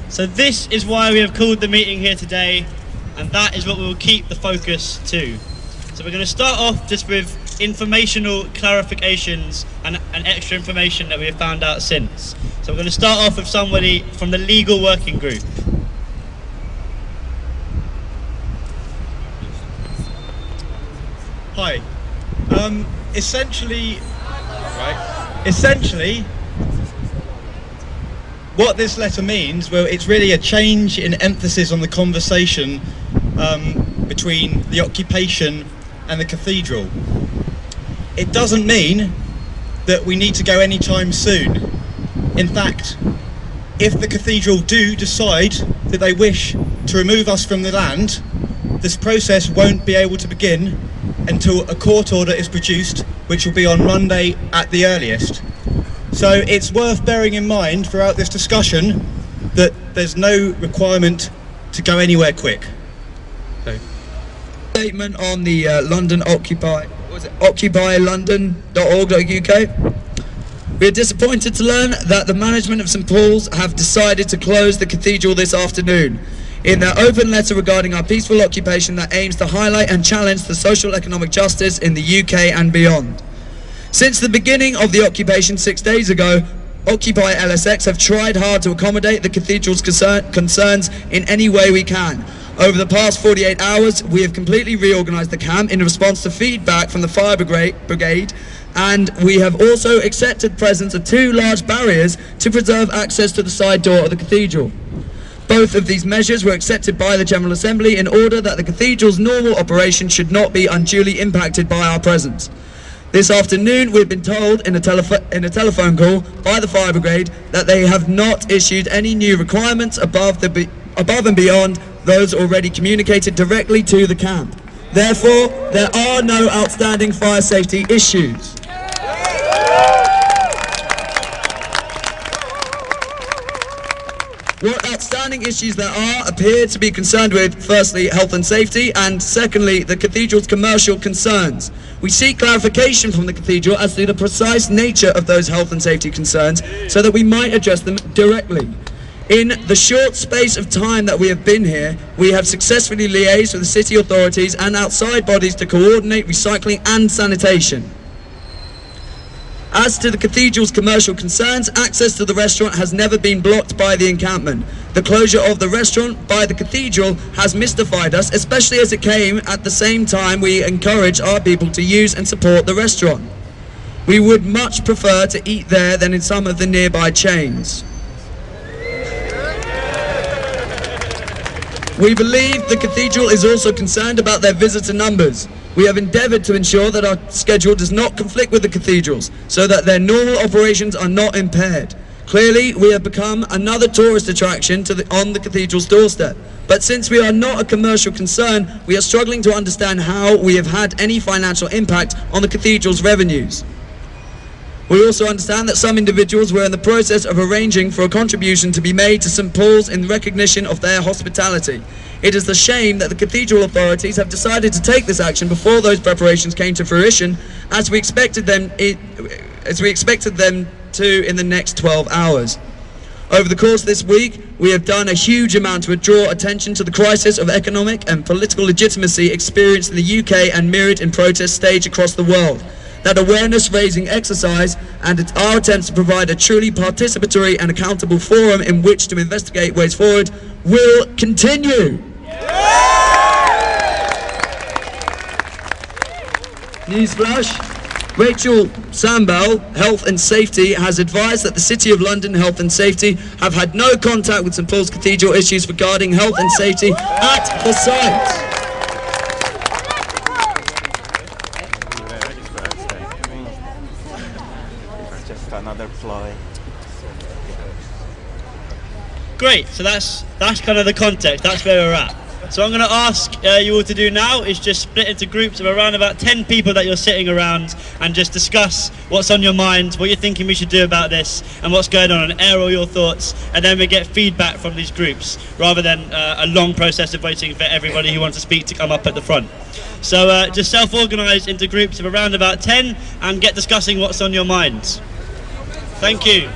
So this is why we have called the meeting here today, and that is what we will keep the focus to. So we're going to start off just with informational clarifications and extra information that we have found out since. So we're going to start off with somebody from the legal working group. Hi. Essentially, what this letter means, well, it's really a change in emphasis on the conversation between the occupation and the cathedral. It doesn't mean that we need to go anytime soon. In fact, if the cathedral do decide that they wish to remove us from the land, this process won't be able to begin until a court order is produced, which will be on Monday at the earliest. So it's worth bearing in mind throughout this discussion that there's no requirement to go anywhere quick. Statement on the London OccupyLondon.org.uk. We are disappointed to learn that the management of St Paul's have decided to close the cathedral this afternoon. In their open letter regarding our peaceful occupation that aims to highlight and challenge the social economic justice in the UK and beyond. Since the beginning of the occupation 6 days ago, OccupyLSX have tried hard to accommodate the cathedral's concerns in any way we can. Over the past 48 hours, we have completely reorganised the camp in response to feedback from the fire brigade, and we have also accepted presence of 2 large barriers to preserve access to the side door of the cathedral. Both of these measures were accepted by the General Assembly in order that the cathedral's normal operation should not be unduly impacted by our presence. This afternoon we've been told in a telephone call by the fire brigade that they have not issued any new requirements above and beyond those already communicated directly to the camp. Therefore, there are no outstanding fire safety issues. What outstanding issues there are appear to be concerned with, firstly, health and safety, and secondly, the cathedral's commercial concerns. We seek clarification from the cathedral as to the precise nature of those health and safety concerns so that we might address them directly. In the short space of time that we have been here, we have successfully liaised with the city authorities and outside bodies to coordinate recycling and sanitation. As to the cathedral's commercial concerns, access to the restaurant has never been blocked by the encampment. The closure of the restaurant by the cathedral has mystified us, especially as it came at the same time we encourage our people to use and support the restaurant. We would much prefer to eat there than in some of the nearby chains. We believe the cathedral is also concerned about their visitor numbers. We have endeavoured to ensure that our schedule does not conflict with the cathedral's, so that their normal operations are not impaired. Clearly, we have become another tourist attraction on the cathedral's doorstep. But since we are not a commercial concern, we are struggling to understand how we have had any financial impact on the cathedral's revenues. We also understand that some individuals were in the process of arranging for a contribution to be made to St Paul's in recognition of their hospitality. It is a shame that the cathedral authorities have decided to take this action before those preparations came to fruition, as we expected them to in the next 12 hours. Over the course of this week, we have done a huge amount to draw attention to the crisis of economic and political legitimacy experienced in the UK and mirrored in protests staged across the world. That awareness-raising exercise and our attempts to provide a truly participatory and accountable forum in which to investigate ways forward will continue. Newsflash. Rachel Sambell, Health and Safety, has advised that the City of London Health and Safety have had no contact with St Paul's Cathedral issues regarding health and safety at the site. Another ploy. Great, so that's kind of the context, that's where we're at. So I'm going to ask you all to do now is just split into groups of around about 10 people that you're sitting around and just discuss what's on your mind, what you're thinking we should do about this and what's going on, and air all your thoughts, and then we get feedback from these groups rather than a long process of waiting for everybody who wants to speak to come up at the front. So just self-organise into groups of around about 10 and get discussing what's on your minds. Thank you.